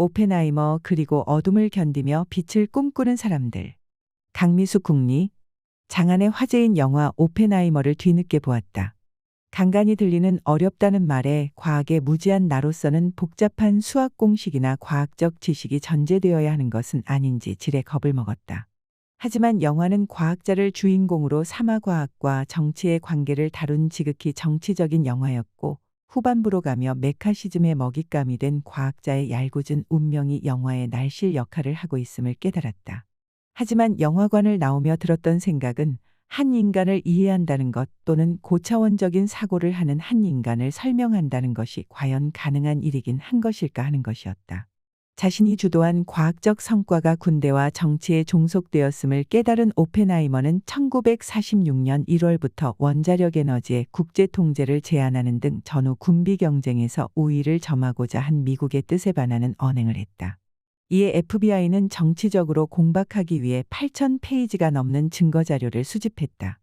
오펜하이머 그리고 어둠을 견디며 빛을 꿈꾸는 사람들. 강미숙 국리. 장안의 화제인 영화 오펜하이머를 뒤늦게 보았다. 간간히 들리는 어렵다는 말에 과학의 무지한 나로서는 복잡한 수학 공식이나 과학적 지식이 전제되어야 하는 것은 아닌지 지레 겁을 먹었다. 하지만 영화는 과학자를 주인공으로 삼아 과학과 정치의 관계를 다룬 지극히 정치적인 영화였고, 후반부로 가며 메카시즘의 먹잇감이 된 과학자의 얄궂은 운명이 영화의 날실 역할을 하고 있음을 깨달았다. 하지만 영화관을 나오며 들었던 생각은 한 인간을 이해한다는 것 또는 고차원적인 사고를 하는 한 인간을 설명한다는 것이 과연 가능한 일이긴 한 것일까 하는 것이었다. 자신이 주도한 과학적 성과가 군대와 정치에 종속되었음을 깨달은 오펜하이머는 1946년 1월부터 원자력 에너지의 국제 통제를 제한하는 등 전후 군비 경쟁에서 우위를 점하고자 한 미국의 뜻에 반하는 언행을 했다. 이에 FBI는 정치적으로 공박하기 위해 8,000페이지가 넘는 증거자료를 수집했다.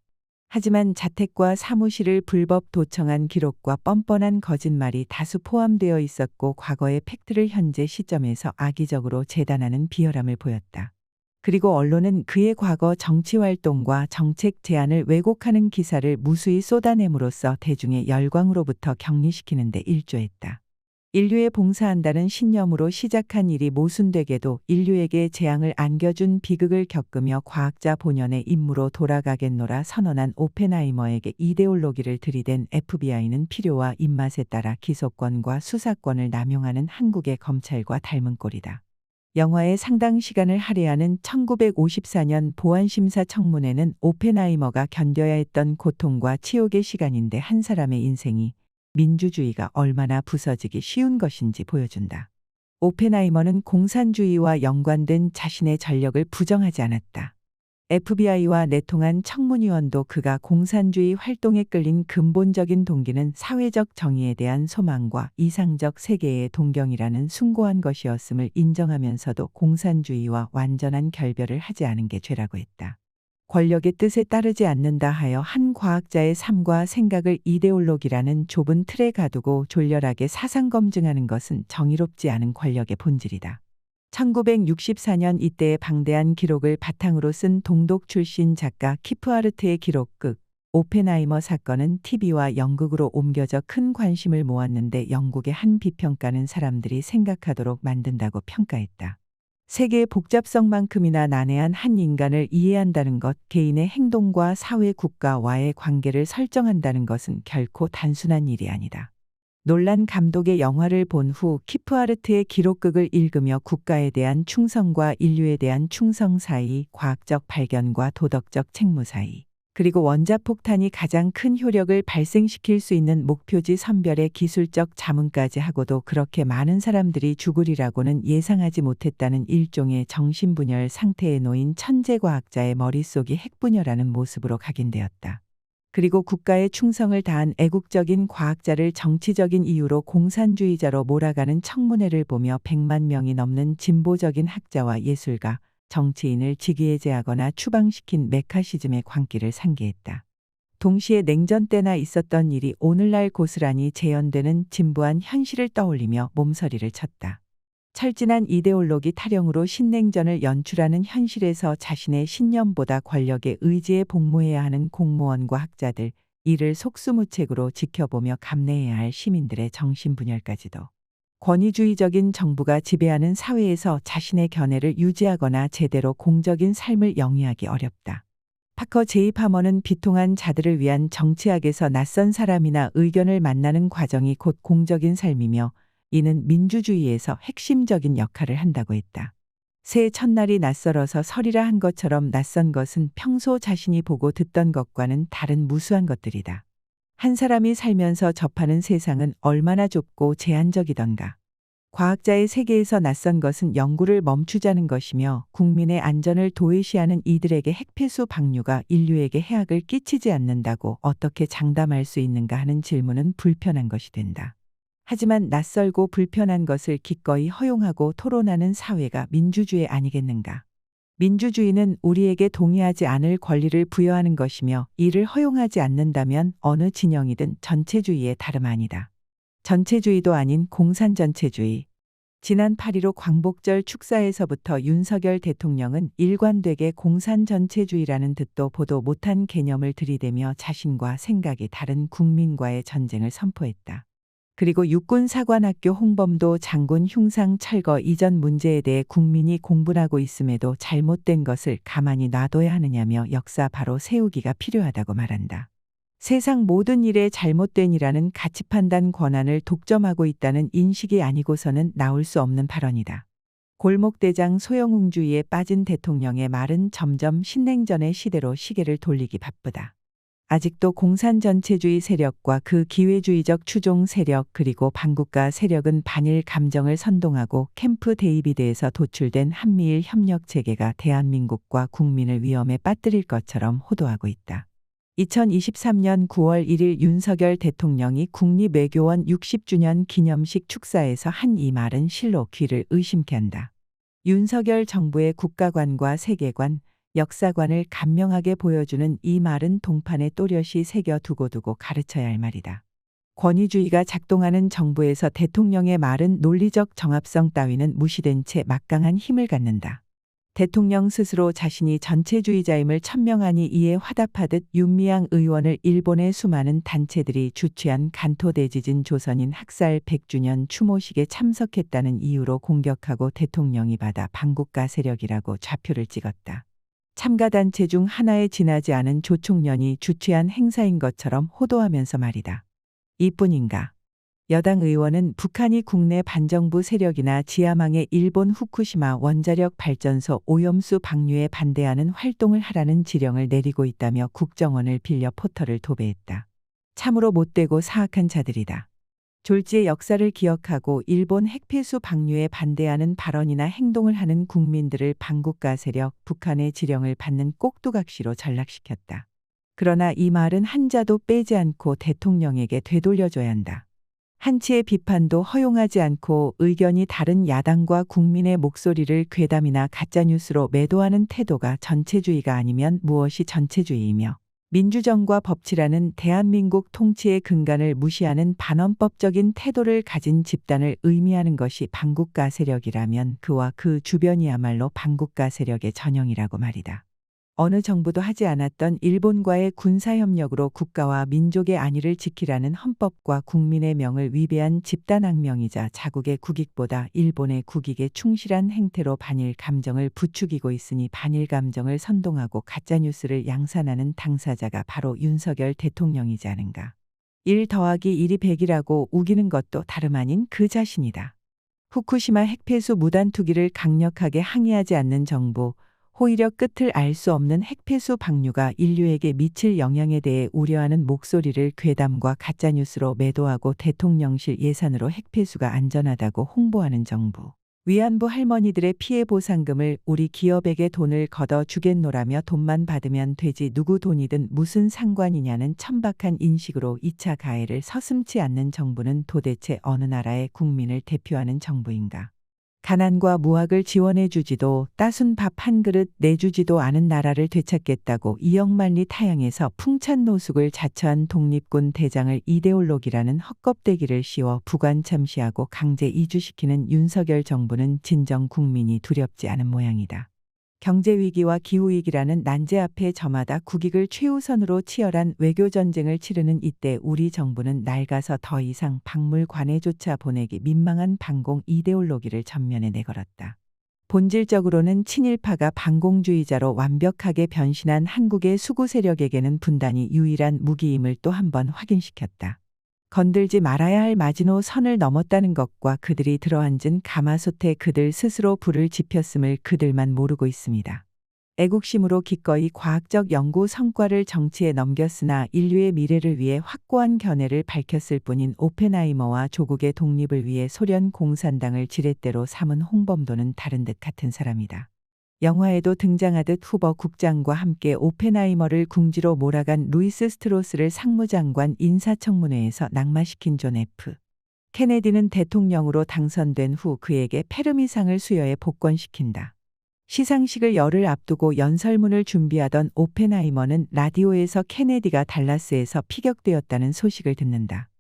하지만 자택과 사무실을 불법 도청한 기록과 뻔뻔한 거짓말이 다수 포함되어 있었고, 과거의 팩트를 현재 시점에서 악의적으로 재단하는 비열함을 보였다. 그리고 언론은 그의 과거 정치활동과 정책 제안을 왜곡하는 기사를 무수히 쏟아냄으로써 대중의 열광으로부터 격리시키는 데 일조했다. 인류에 봉사한다는 신념으로 시작한 일이 모순되게도 인류에게 재앙을 안겨준 비극을 겪으며 과학자 본연의 임무로 돌아가겠노라 선언한 오펜하이머에게 이데올로기를 들이댄 FBI는 필요와 입맛에 따라 기소권과 수사권을 남용하는 한국의 검찰과 닮은 꼴이다. 영화의 상당 시간을 할애하는 1954년 보안심사 청문회는 오펜하이머가 견뎌야 했던 고통과 치욕의 시간인데 한 사람의 인생이 민주주의가 얼마나 부서지기 쉬운 것인지 보여준다. 오펜하이머는 공산주의와 연관된 자신의 전력을 부정하지 않았다. FBI와 내통한 청문위원도 그가 공산주의 활동에 끌린 근본적인 동기는 사회적 정의에 대한 소망과 이상적 세계의 동경이라는 숭고한 것이었음을 인정하면서도 공산주의와 완전한 결별을 하지 않은 게 죄라고 했다. 권력의 뜻에 따르지 않는다 하여 한 과학자의 삶과 생각을 이데올로기라는 좁은 틀에 가두고 졸렬하게 사상 검증하는 것은 정의롭지 않은 권력의 본질이다. 1964년 이때의 방대한 기록을 바탕으로 쓴 동독 출신 작가 키프하르트의 기록극 오펜하이머 사건은 TV와 연극으로 옮겨져 큰 관심을 모았는데, 영국의 한 비평가는 사람들이 생각하도록 만든다고 평가했다. 세계의 복잡성만큼이나 난해한 한 인간을 이해한다는 것, 개인의 행동과 사회 국가와의 관계를 설정한다는 것은 결코 단순한 일이 아니다. 놀란 감독의 영화를 본 후 키프하르트의 기록극을 읽으며 국가에 대한 충성과 인류에 대한 충성 사이, 과학적 발견과 도덕적 책무 사이, 그리고 원자폭탄이 가장 큰 효력을 발생시킬 수 있는 목표지 선별의 기술적 자문까지 하고도 그렇게 많은 사람들이 죽으리라고는 예상하지 못했다는 일종의 정신분열 상태에 놓인 천재과학자의 머릿속이 핵분열하는 모습으로 각인되었다. 그리고 국가에 충성을 다한 애국적인 과학자를 정치적인 이유로 공산주의자로 몰아가는 청문회를 보며 100만 명이 넘는 진보적인 학자와 예술가, 정치인을 직위해제하거나 추방시킨 메카시즘의 광기를 상기했다. 동시에 냉전 때나 있었던 일이 오늘날 고스란히 재현되는 진부한 현실을 떠올리며 몸서리를 쳤다. 철진한 이데올로기 타령으로 신냉전을 연출하는 현실에서 자신의 신념보다 권력의 의지에 복무해야 하는 공무원과 학자들, 이를 속수무책으로 지켜보며 감내해야 할 시민들의 정신분열까지도. 권위주의적인 정부가 지배하는 사회에서 자신의 견해를 유지하거나 제대로 공적인 삶을 영위하기 어렵다. 파커 제이 파머는 비통한 자들을 위한 정치학에서 낯선 사람이나 의견을 만나는 과정이 곧 공적인 삶이며, 이는 민주주의에서 핵심적인 역할을 한다고 했다. 새해 첫날이 낯설어서 설이라 한 것처럼 낯선 것은 평소 자신이 보고 듣던 것과는 다른 무수한 것들이다. 한 사람이 살면서 접하는 세상은 얼마나 좁고 제한적이던가. 과학자의 세계에서 낯선 것은 연구를 멈추자는 것이며, 국민의 안전을 도외시하는 이들에게 핵폐수 방류가 인류에게 해악을 끼치지 않는다고 어떻게 장담할 수 있는가 하는 질문은 불편한 것이 된다. 하지만 낯설고 불편한 것을 기꺼이 허용하고 토론하는 사회가 민주주의 아니겠는가. 민주주의는 우리에게 동의하지 않을 권리를 부여하는 것이며, 이를 허용하지 않는다면 어느 진영이든 전체주의의 다름 아니다. 전체주의도 아닌 공산전체주의. 지난 8.15 광복절 축사에서부터 윤석열 대통령은 일관되게 공산 전체주의라는 듣도 보도 못한 개념을 들이대며 자신과 생각이 다른 국민과의 전쟁을 선포했다. 그리고 육군사관학교 홍범도 장군 흉상 철거 이전 문제에 대해 국민이 공분하고 있음에도 잘못된 것을 가만히 놔둬야 하느냐며 역사 바로 세우기가 필요하다고 말한다. 세상 모든 일에 잘못된이라는 가치판단 권한을 독점하고 있다는 인식이 아니고서는 나올 수 없는 발언이다. 골목대장 소영웅주의에 빠진 대통령의 말은 점점 신냉전의 시대로 시계를 돌리기 바쁘다. 아직도 공산 전체주의 세력과 그 기회주의적 추종 세력 그리고 반국가 세력은 반일 감정을 선동하고 캠프 데이비드에서 도출된 한미일 협력 체계가 대한민국과 국민을 위험에 빠뜨릴 것처럼 호도하고 있다. 2023년 9월 1일 윤석열 대통령이 국립외교원 60주년 기념식 축사에서 한 이 말은 실로 귀를 의심케 한다. 윤석열 정부의 국가관과 세계관, 역사관을 간명하게 보여주는 이 말은 동판에 또렷이 새겨 두고 가르쳐야 할 말이다. 권위주의가 작동하는 정부에서 대통령의 말은 논리적 정합성 따위는 무시된 채 막강한 힘을 갖는다. 대통령 스스로 자신이 전체주의자임을 천명하니 이에 화답하듯 윤미향 의원을 일본의 수많은 단체들이 주최한 간토 대지진 조선인 학살 100주년 추모식에 참석했다는 이유로 공격하고 대통령이 받아 반국가 세력이라고 좌표를 찍었다. 참가단체 중 하나에 지나지 않은 조총련이 주최한 행사인 것처럼 호도하면서 말이다. 이뿐인가? 여당 의원은 북한이 국내 반정부 세력이나 지하망의 일본 후쿠시마 원자력 발전소 오염수 방류에 반대하는 활동을 하라는 지령을 내리고 있다며 국정원을 빌려 포털을 도배했다. 참으로 못되고 사악한 자들이다. 졸지의 역사를 기억하고 일본 핵폐수 방류에 반대하는 발언이나 행동을 하는 국민들을 반국가 세력 북한의 지령을 받는 꼭두각시로 전락시켰다. 그러나 이 말은 한자도 빼지 않고 대통령에게 되돌려줘야 한다. 한치의 비판도 허용하지 않고 의견이 다른 야당과 국민의 목소리를 괴담이나 가짜뉴스로 매도하는 태도가 전체주의가 아니면 무엇이 전체주의이며 민주정과 법치라는 대한민국 통치의 근간을 무시하는 반헌법적인 태도를 가진 집단을 의미하는 것이 반국가 세력이라면 그와 그 주변이야말로 반국가 세력의 전형이라고 말이다. 어느 정부도 하지 않았던 일본과의 군사협력으로 국가와 민족의 안위를 지키라는 헌법과 국민의 명을 위배한 집단 악명이자 자국의 국익보다 일본의 국익에 충실한 행태로 반일 감정을 부추기고 있으니 반일 감정을 선동하고 가짜뉴스를 양산하는 당사자가 바로 윤석열 대통령이지 않은가. 1 더하기 1이 100이라고 우기는 것도 다름 아닌 그 자신이다. 후쿠시마 핵폐수 무단 투기를 강력하게 항의하지 않는 정부, 오히려 끝을 알 수 없는 핵폐수 방류가 인류에게 미칠 영향에 대해 우려하는 목소리를 괴담과 가짜뉴스로 매도하고 대통령실 예산으로 핵폐수가 안전하다고 홍보하는 정부. 위안부 할머니들의 피해 보상금을 우리 기업에게 돈을 걷어 주겠노라며 돈만 받으면 되지 누구 돈이든 무슨 상관이냐는 천박한 인식으로 2차 가해를 서슴지 않는 정부는 도대체 어느 나라의 국민을 대표하는 정부인가. 가난과 무학을 지원해 주지도 따순 밥 한 그릇 내주지도 않은 나라를 되찾겠다고 이억만리 타향에서 풍찬 노숙을 자처한 독립군 대장을 이데올로기라는 헛껍데기를 씌워 부관 참시하고 강제 이주시키는 윤석열 정부는 진정 국민이 두렵지 않은 모양이다. 경제위기와 기후위기라는 난제 앞에 저마다 국익을 최우선으로 치열한 외교전쟁을 치르는 이때 우리 정부는 낡아서 더 이상 박물관에조차 보내기 민망한 반공 이데올로기를 전면에 내걸었다. 본질적으로는 친일파가 반공주의자로 완벽하게 변신한 한국의 수구 세력에게는 분단이 유일한 무기임을 또 한 번 확인시켰다. 건들지 말아야 할 마지노 선을 넘었다는 것과 그들이 들어앉은 가마솥에 그들 스스로 불을 지폈음을 그들만 모르고 있습니다. 애국심으로 기꺼이 과학적 연구 성과를 정치에 넘겼으나 인류의 미래를 위해 확고한 견해를 밝혔을 뿐인 오펜하이머와 조국의 독립을 위해 소련 공산당을 지렛대로 삼은 홍범도는 다른 듯 같은 사람이다. 영화에도 등장하듯 후보 국장과 함께 오펜하이머를 궁지로 몰아간 루이스 스트로스를 상무장관 인사청문회에서 낙마시킨 존 F. 케네디는 대통령으로 당선된 후 그에게 페르미상을 수여해 복권시킨다. 시상식을 열흘 앞두고 연설문을 준비하던 오펜하이머는 라디오에서 케네디가 달라스에서 피격되었다는 소식을 듣는다.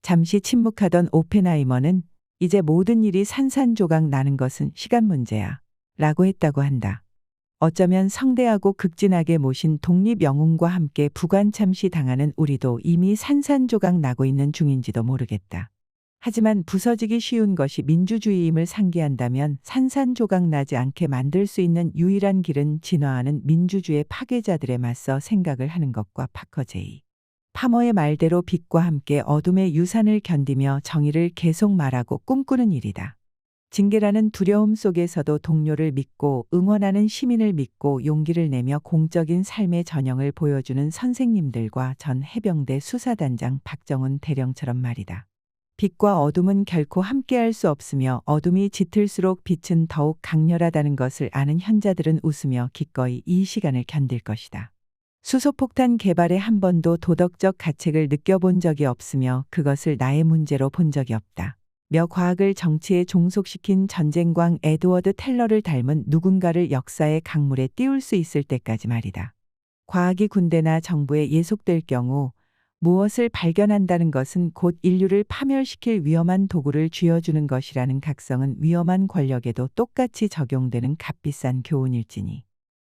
잠시 침묵하던 오펜하이머는 이제 모든 일이 산산조각 나는 것은 시간 문제야. 라고 했다고 한다. 어쩌면 성대하고 극진하게 모신 독립영웅과 함께 부관참시 당하는 우리도 이미 산산조각 나고 있는 중인지도 모르겠다. 하지만 부서지기 쉬운 것이 민주주의임을 상기한다면 산산조각 나지 않게 만들 수 있는 유일한 길은 진화하는 민주주의 파괴자들에 맞서 생각을 하는 것과 파커제이. 파머의 말대로 빛과 함께 어둠의 유산을 견디며 정의를 계속 말하고 꿈꾸는 일이다. 징계라는 두려움 속에서도 동료를 믿고 응원하는 시민을 믿고 용기를 내며 공적인 삶의 전형을 보여주는 선생님들과 전 해병대 수사단장 박정훈 대령처럼 말이다. 빛과 어둠은 결코 함께할 수 없으며 어둠이 짙을수록 빛은 더욱 강렬하다는 것을 아는 현자들은 웃으며 기꺼이 이 시간을 견딜 것이다. 수소폭탄 개발에 한 번도 도덕적 가책을 느껴본 적이 없으며 그것을 나의 문제로 본 적이 없다. 며 과학을 정치에 종속시킨 전쟁광 에드워드 텔러를 닮은 누군가를 역사의 강물에 띄울 수 있을 때까지 말이다. 과학이 군대나 정부에 예속될 경우 무엇을 발견한다는 것은 곧 인류를 파멸시킬 위험한 도구를 쥐어주는 것이라는 각성은 위험한 권력에도 똑같이 적용되는 값비싼 교훈일지니.